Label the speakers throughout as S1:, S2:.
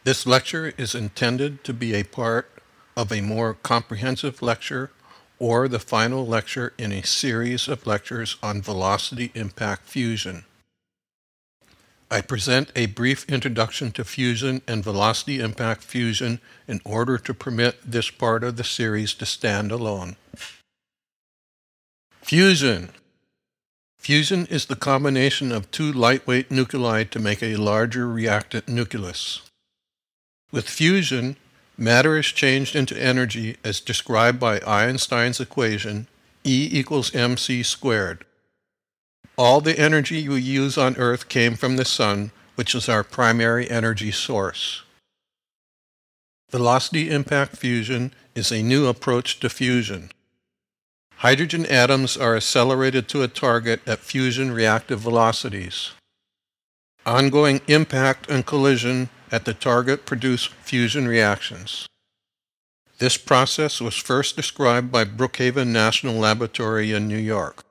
S1: This lecture is intended to be a part of a more comprehensive lecture or the final lecture in a series of lectures on velocity impact fusion. I present a brief introduction to fusion and velocity impact fusion in order to permit this part of the series to stand alone. Fusion. Fusion is the combination of two lightweight nuclei to make a larger reactant nucleus. With fusion, matter is changed into energy as described by Einstein's equation, E equals mc squared. All the energy we use on Earth came from the Sun, which is our primary energy source. Velocity impact fusion is a new approach to fusion. Hydrogen atoms are accelerated to a target at fusion reactive velocities. Ongoing impact and collision at the target produce fusion reactions. This process was first described by Brookhaven National Laboratory in New York.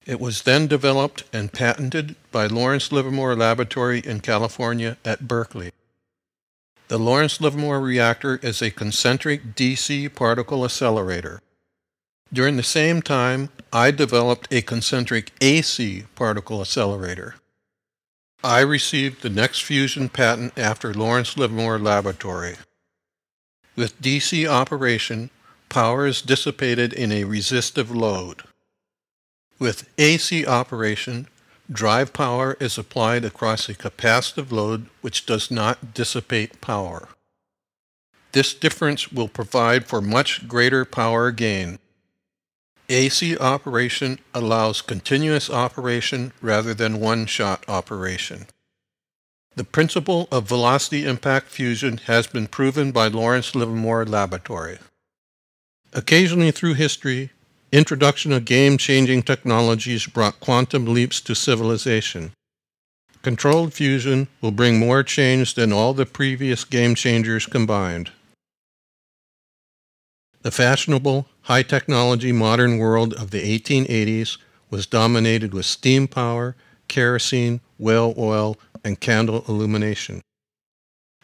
S1: It was then developed and patented by Lawrence Livermore Laboratory in California at Berkeley. The Lawrence Livermore reactor is a concentric DC particle accelerator. During the same time, I developed a concentric AC particle accelerator. I received the next fusion patent after Lawrence Livermore Laboratory. With DC operation, power is dissipated in a resistive load. With AC operation, drive power is applied across a capacitive load which does not dissipate power. This difference will provide for much greater power gain. AC operation allows continuous operation rather than one-shot operation. The principle of velocity impact fusion has been proven by Lawrence Livermore Laboratory. Occasionally through history, introduction of game-changing technologies brought quantum leaps to civilization. Controlled fusion will bring more change than all the previous game-changers combined. The fashionable, high-technology modern world of the 1880s was dominated with steam power, kerosene, whale oil, and candle illumination.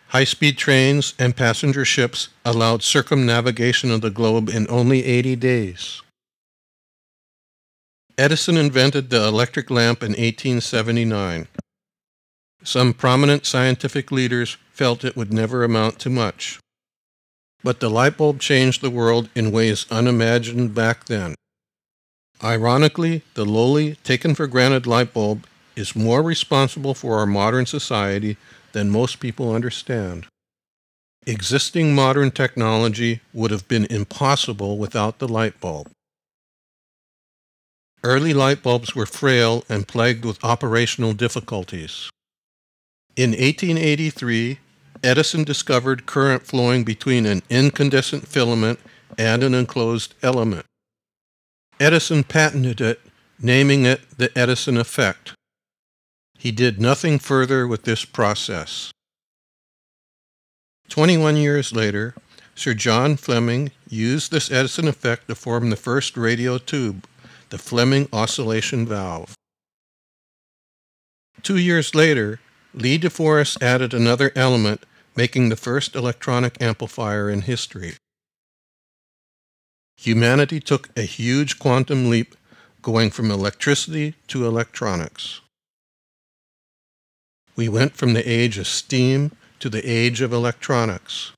S1: High-speed trains and passenger ships allowed circumnavigation of the globe in only 80 days. Edison invented the electric lamp in 1879. Some prominent scientific leaders felt it would never amount to much. But the light bulb changed the world in ways unimagined back then. Ironically, the lowly, taken-for-granted light bulb is more responsible for our modern society than most people understand. Existing modern technology would have been impossible without the light bulb. Early light bulbs were frail and plagued with operational difficulties. In 1883, Edison discovered current flowing between an incandescent filament and an enclosed element. Edison patented it, naming it the Edison effect. He did nothing further with this process. 21 years later, Sir John Fleming used this Edison effect to form the first radio tube, the Fleming oscillation valve. 2 years later, Lee de Forest added another element, making the first electronic amplifier in history. Humanity took a huge quantum leap, going from electricity to electronics. We went from the age of steam to the age of electronics.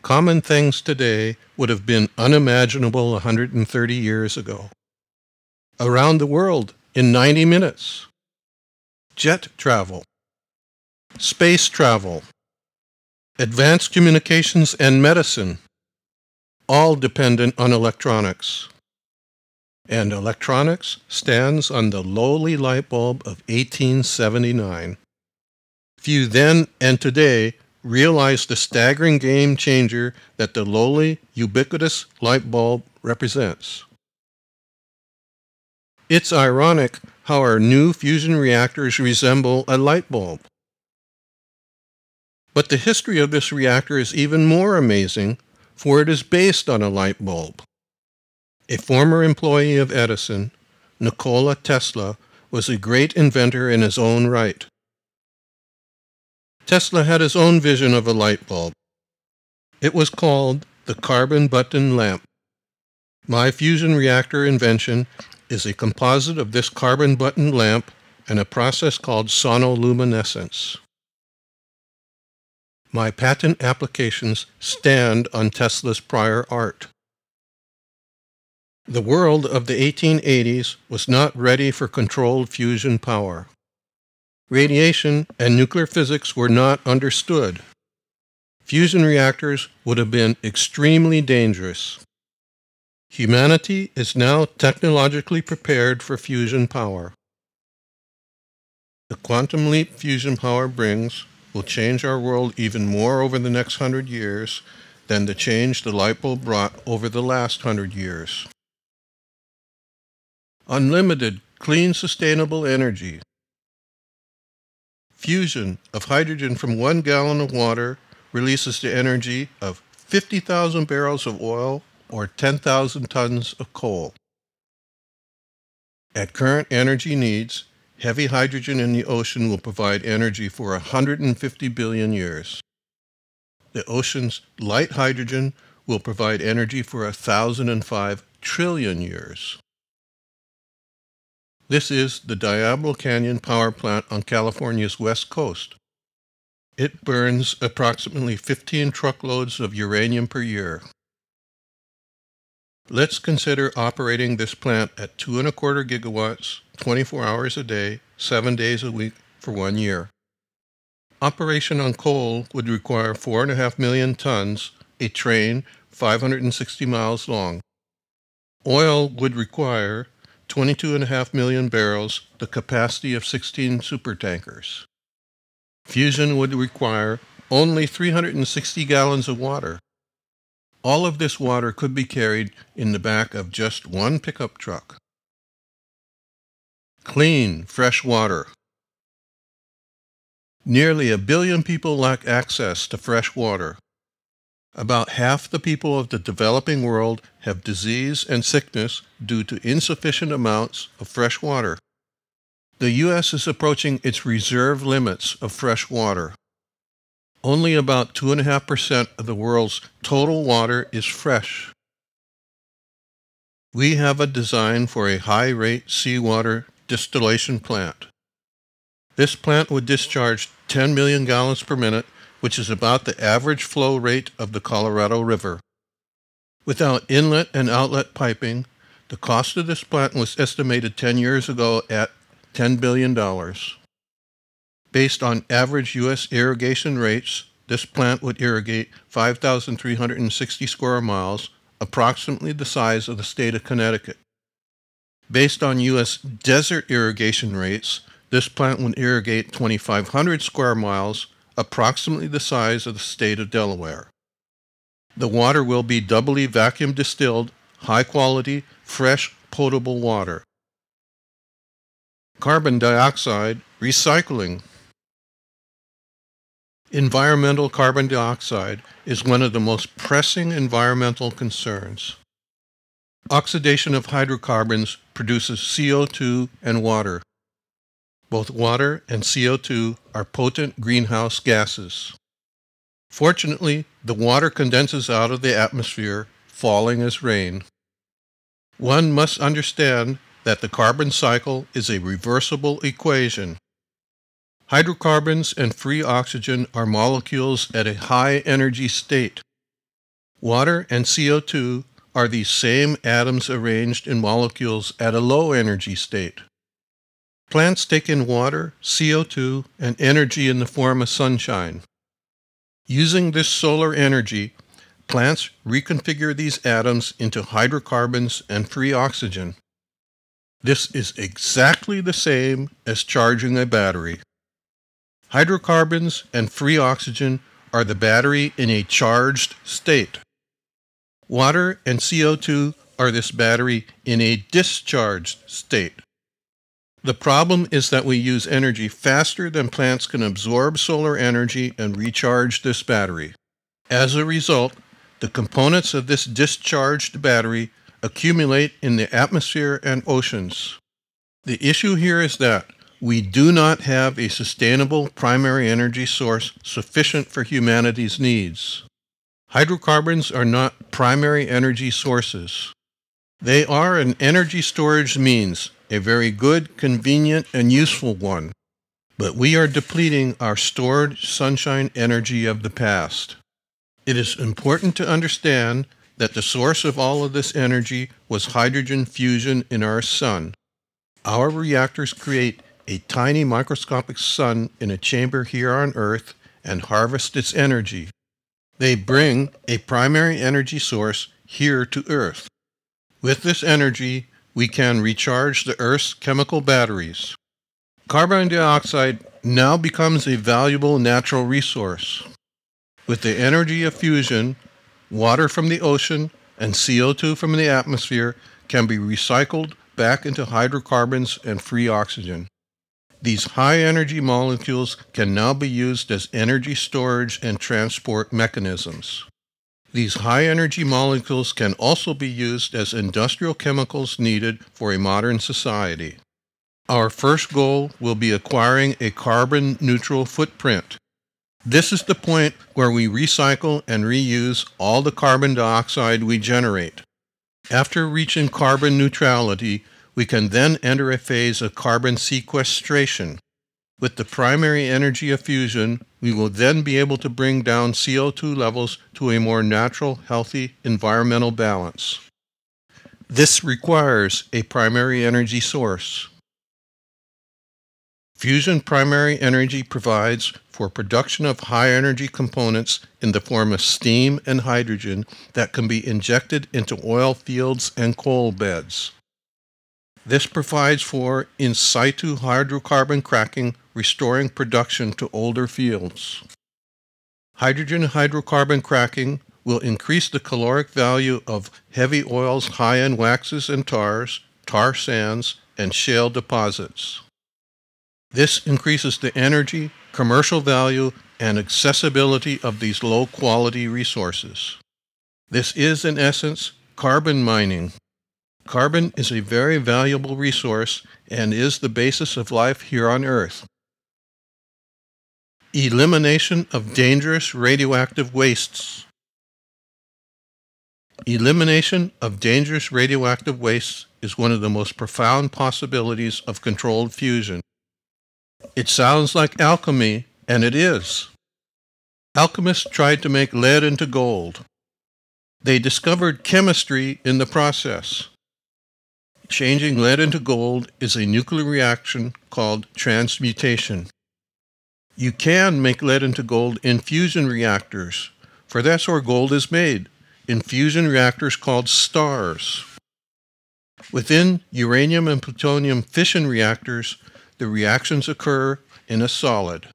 S1: Common things today would have been unimaginable 130 years ago. Around the world in 90 minutes. Jet travel. Space travel. Advanced communications and medicine. All dependent on electronics. And electronics stands on the lowly light bulb of 1879. Few then and today realize the staggering game changer that the lowly, ubiquitous light bulb represents. It's ironic how our new fusion reactors resemble a light bulb. But the history of this reactor is even more amazing, for it is based on a light bulb. A former employee of Edison, Nikola Tesla, was a great inventor in his own right. Tesla had his own vision of a light bulb. It was called the carbon button lamp. My fusion reactor invention is a composite of this carbon button lamp and a process called sonoluminescence. My patent applications stand on Tesla's prior art. The world of the 1880s was not ready for controlled fusion power. Radiation and nuclear physics were not understood. Fusion reactors would have been extremely dangerous. Humanity is now technologically prepared for fusion power. The quantum leap fusion power brings will change our world even more over the next 100 years than the change the light bulb brought over the last 100 years. Unlimited, clean, sustainable energy. Fusion of hydrogen from 1 gallon of water releases the energy of 50,000 barrels of oil or 10,000 tons of coal. At current energy needs, heavy hydrogen in the ocean will provide energy for 150 billion years. The ocean's light hydrogen will provide energy for 1,005 trillion years. This is the Diablo Canyon power plant on California's west coast. It burns approximately 15 truckloads of uranium per year. Let's consider operating this plant at 2.25 gigawatts, 24 hours a day, 7 days a week for 1 year. Operation on coal would require 4.5 million tons, a train 560 miles long. Oil would require 22.5 million barrels, the capacity of 16 supertankers. Fusion would require only 360 gallons of water. All of this water could be carried in the back of just one pickup truck. Clean, fresh water. Nearly 1 billion people lack access to fresh water. About half the people of the developing world have disease and sickness due to insufficient amounts of fresh water. The U.S. is approaching its reserve limits of fresh water. Only about 2.5% of the world's total water is fresh. We have a design for a high-rate seawater distillation plant. This plant would discharge 10 million gallons per minute, which is about the average flow rate of the Colorado River. Without inlet and outlet piping, the cost of this plant was estimated 10 years ago at $10 billion. Based on average U.S. irrigation rates, this plant would irrigate 5,360 square miles, approximately the size of the state of Connecticut. Based on U.S. desert irrigation rates, this plant would irrigate 2,500 square miles, approximately the size of the state of Delaware. The water will be doubly vacuum distilled, high-quality, fresh, potable water. Carbon dioxide recycling. Environmental carbon dioxide is one of the most pressing environmental concerns. Oxidation of hydrocarbons produces CO2 and water. Both water and CO2 are potent greenhouse gases. Fortunately, the water condenses out of the atmosphere, falling as rain. One must understand that the carbon cycle is a reversible equation. Hydrocarbons and free oxygen are molecules at a high energy state. Water and CO2 are these same atoms arranged in molecules at a low energy state. Plants take in water, CO2, and energy in the form of sunshine. Using this solar energy, plants reconfigure these atoms into hydrocarbons and free oxygen. This is exactly the same as charging a battery. Hydrocarbons and free oxygen are the battery in a charged state. Water and CO2 are this battery in a discharged state. The problem is that we use energy faster than plants can absorb solar energy and recharge this battery. As a result, the components of this discharged battery accumulate in the atmosphere and oceans. The issue here is that We do not have a sustainable primary energy source sufficient for humanity's needs. Hydrocarbons are not primary energy sources. They are an energy storage means, a very good, convenient, and useful one. But we are depleting our stored sunshine energy of the past. It is important to understand that the source of all of this energy was hydrogen fusion in our sun. Our reactors create a tiny microscopic sun in a chamber here on Earth and harvest its energy. They bring a primary energy source here to Earth. With this energy, we can recharge the Earth's chemical batteries. Carbon dioxide now becomes a valuable natural resource. With the energy of fusion, water from the ocean and CO2 from the atmosphere can be recycled back into hydrocarbons and free oxygen. These high-energy molecules can now be used as energy storage and transport mechanisms. These high-energy molecules can also be used as industrial chemicals needed for a modern society. Our first goal will be acquiring a carbon-neutral footprint. This is the point where we recycle and reuse all the carbon dioxide we generate. After reaching carbon neutrality, we can then enter a phase of carbon sequestration. With the primary energy of fusion, we will then be able to bring down CO2 levels to a more natural, healthy environmental balance. This requires a primary energy source. Fusion primary energy provides for production of high-energy components in the form of steam and hydrogen that can be injected into oil fields and coal beds. This provides for in situ hydrocarbon cracking, restoring production to older fields. Hydrogen hydrocarbon cracking will increase the caloric value of heavy oils high in waxes and tars, tar sands, and shale deposits. This increases the energy, commercial value, and accessibility of these low-quality resources. This is, in essence, carbon mining. Carbon is a very valuable resource and is the basis of life here on Earth. Elimination of dangerous radioactive wastes. Elimination of dangerous radioactive wastes is one of the most profound possibilities of controlled fusion. It sounds like alchemy, and it is. Alchemists tried to make lead into gold. They discovered chemistry in the process. Changing lead into gold is a nuclear reaction called transmutation. You can make lead into gold in fusion reactors, for that's where gold is made, in fusion reactors called stars. Within uranium and plutonium fission reactors, the reactions occur in a solid.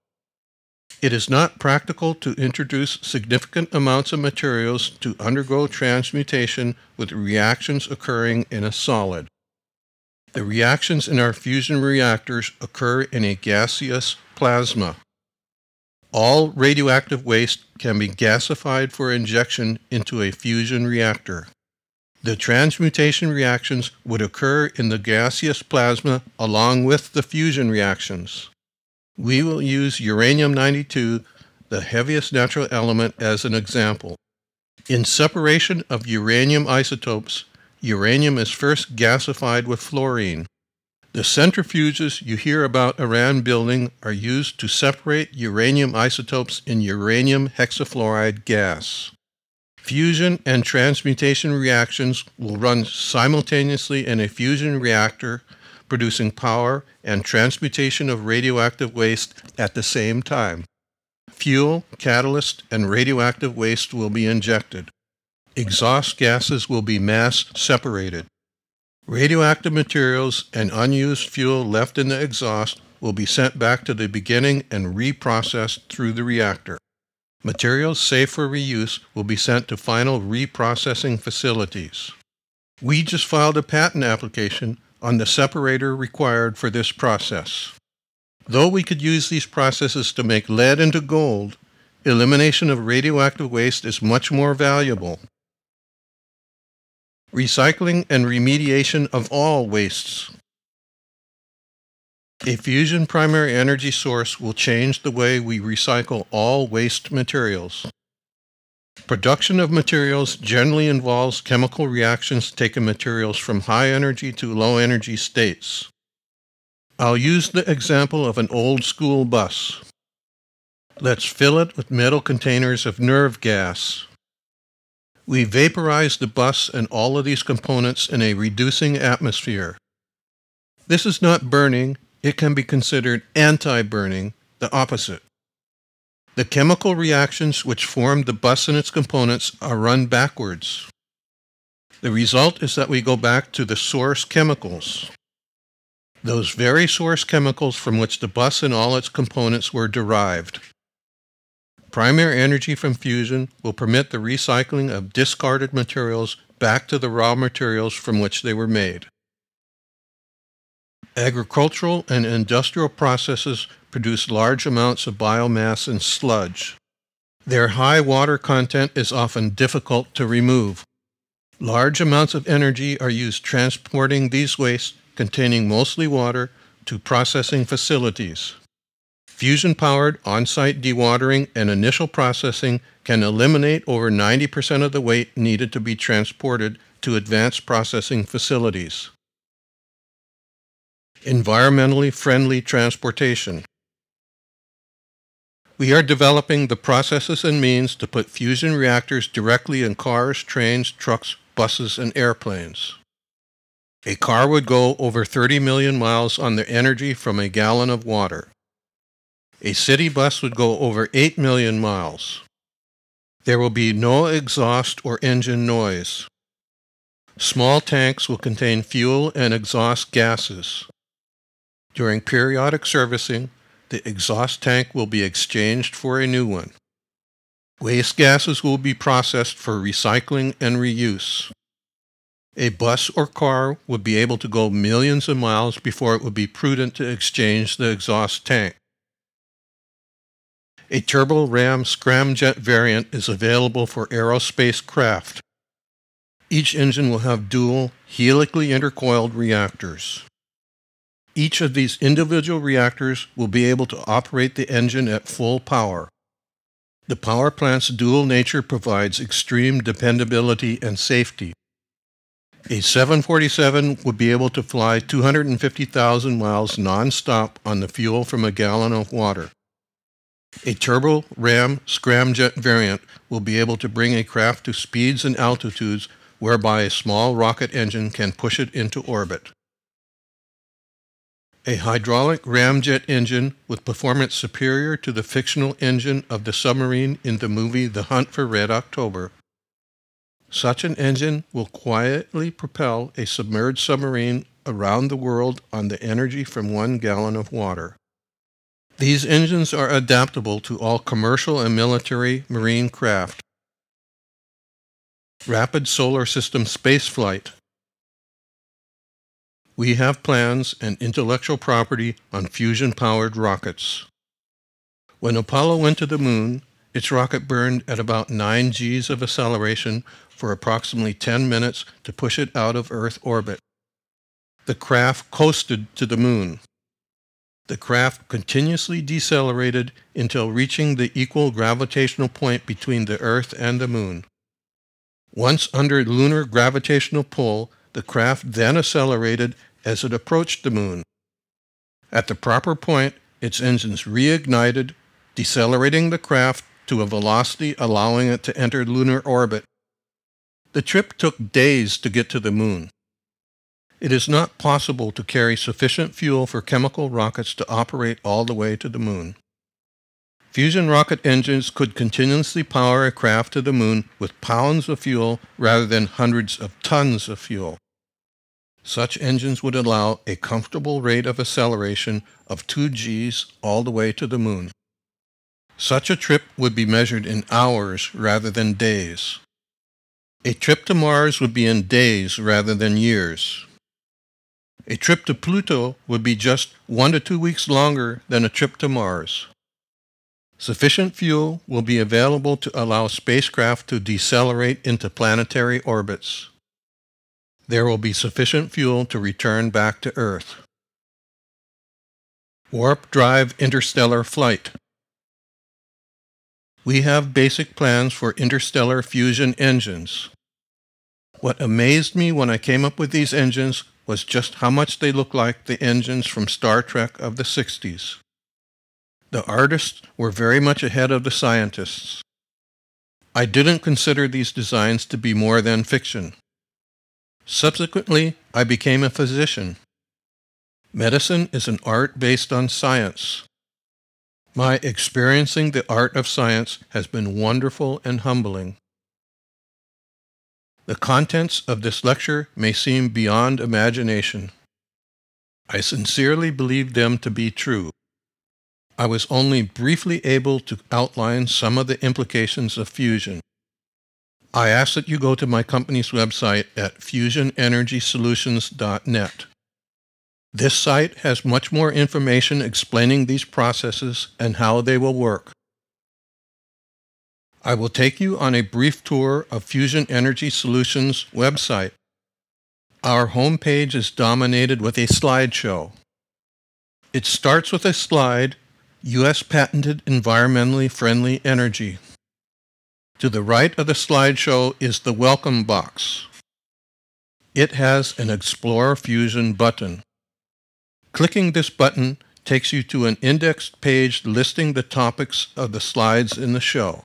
S1: It is not practical to introduce significant amounts of materials to undergo transmutation with reactions occurring in a solid. The reactions in our fusion reactors occur in a gaseous plasma. All radioactive waste can be gasified for injection into a fusion reactor. The transmutation reactions would occur in the gaseous plasma along with the fusion reactions. We will use uranium-92, the heaviest natural element, as an example. In separation of uranium isotopes, uranium is first gasified with fluorine. The centrifuges you hear about Iran building are used to separate uranium isotopes in uranium hexafluoride gas. Fusion and transmutation reactions will run simultaneously in a fusion reactor, producing power and transmutation of radioactive waste at the same time. Fuel, catalyst, and radioactive waste will be injected. Exhaust gases will be mass separated. Radioactive materials and unused fuel left in the exhaust will be sent back to the beginning and reprocessed through the reactor. Materials safe for reuse will be sent to final reprocessing facilities. We just filed a patent application on the separator required for this process. Though we could use these processes to make lead into gold, elimination of radioactive waste is much more valuable. Recycling and remediation of all wastes. A fusion primary energy source will change the way we recycle all waste materials. Production of materials generally involves chemical reactions taking materials from high energy to low energy states. I'll use the example of an old school bus. Let's fill it with metal containers of nerve gas. We vaporize the bus and all of these components in a reducing atmosphere. This is not burning, it can be considered anti-burning, the opposite. The chemical reactions which form the bus and its components are run backwards. The result is that we go back to the source chemicals. Those very source chemicals from which the bus and all its components were derived. Primary energy from fusion will permit the recycling of discarded materials back to the raw materials from which they were made. Agricultural and industrial processes produce large amounts of biomass and sludge. Their high water content is often difficult to remove. Large amounts of energy are used transporting these wastes, containing mostly water, to processing facilities. Fusion-powered on-site dewatering and initial processing can eliminate over 90% of the weight needed to be transported to advanced processing facilities. Environmentally friendly transportation. We are developing the processes and means to put fusion reactors directly in cars, trains, trucks, buses, and airplanes. A car would go over 30 million miles on the energy from a gallon of water. A city bus would go over 8 million miles. There will be no exhaust or engine noise. Small tanks will contain fuel and exhaust gases. During periodic servicing, the exhaust tank will be exchanged for a new one. Waste gases will be processed for recycling and reuse. A bus or car would be able to go millions of miles before it would be prudent to exchange the exhaust tank. A turbo-ram scramjet variant is available for aerospace craft. Each engine will have dual, helically intercoiled reactors. Each of these individual reactors will be able to operate the engine at full power. The power plant's dual nature provides extreme dependability and safety. A 747 would be able to fly 250,000 miles non-stop on the fuel from a gallon of water. A turbo-ram scramjet variant will be able to bring a craft to speeds and altitudes whereby a small rocket engine can push it into orbit. A hydraulic ramjet engine with performance superior to the fictional engine of the submarine in the movie The Hunt for Red October. Such an engine will quietly propel a submerged submarine around the world on the energy from 1 gallon of water. These engines are adaptable to all commercial and military marine craft. Rapid solar system spaceflight. We have plans and intellectual property on fusion-powered rockets. When Apollo went to the moon, its rocket burned at about 9 Gs of acceleration for approximately 10 minutes to push it out of Earth orbit. The craft coasted to the moon. The craft continuously decelerated until reaching the equal gravitational point between the Earth and the moon. Once under lunar gravitational pull, the craft then accelerated as it approached the moon. At the proper point, its engines reignited, decelerating the craft to a velocity allowing it to enter lunar orbit. The trip took days to get to the moon. It is not possible to carry sufficient fuel for chemical rockets to operate all the way to the moon. Fusion rocket engines could continuously power a craft to the moon with pounds of fuel rather than hundreds of tons of fuel. Such engines would allow a comfortable rate of acceleration of 2 Gs all the way to the moon. Such a trip would be measured in hours rather than days. A trip to Mars would be in days rather than years. A trip to Pluto would be just 1 to 2 weeks longer than a trip to Mars. Sufficient fuel will be available to allow spacecraft to decelerate into planetary orbits. There will be sufficient fuel to return back to Earth. Warp drive interstellar flight. We have basic plans for interstellar fusion engines. What amazed me when I came up with these engines was just how much they look like the engines from Star Trek of the 60s. The artists were very much ahead of the scientists. I didn't consider these designs to be more than fiction. Subsequently, I became a physician. Medicine is an art based on science. My experiencing the art of science has been wonderful and humbling. The contents of this lecture may seem beyond imagination. I sincerely believe them to be true. I was only briefly able to outline some of the implications of fusion. I ask that you go to my company's website at fusionenergysolutions.net. This site has much more information explaining these processes and how they will work. I will take you on a brief tour of Fusion Energy Solutions' website. Our homepage is dominated with a slideshow. It starts with a slide, U.S. patented environmentally friendly energy. To the right of the slideshow is the welcome box. It has an Explore Fusion button. Clicking this button takes you to an indexed page listing the topics of the slides in the show.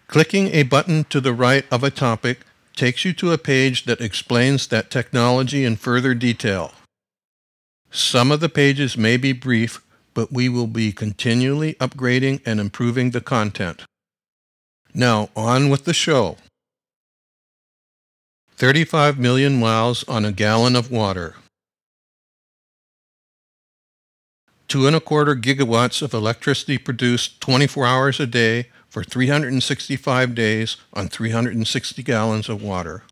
S1: Clicking a button to the right of a topic takes you to a page that explains that technology in further detail. Some of the pages may be brief, but we will be continually upgrading and improving the content. Now, on with the show. 35 million miles on a gallon of water. 2.25 gigawatts of electricity produced 24 hours a day for 365 days on 360 gallons of water.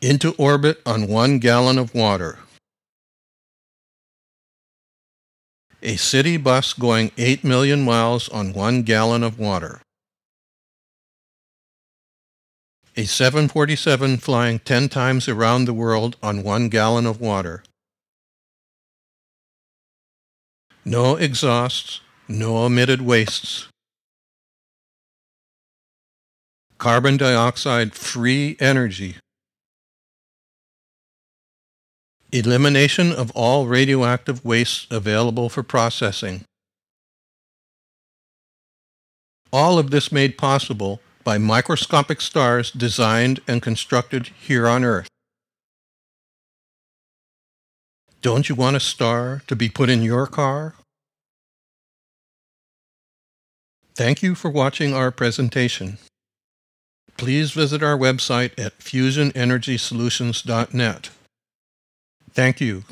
S1: Into orbit on 1 gallon of water. A city bus going 8 million miles on 1 gallon of water. A 747 flying 10 times around the world on 1 gallon of water. No exhausts, no emitted wastes. Carbon dioxide-free energy. Elimination of all radioactive wastes available for processing. All of this made possible by microscopic stars designed and constructed here on Earth. Don't you want a star to be put in your car? Thank you for watching our presentation. Please visit our website at fusionenergysolutions.net. Thank you.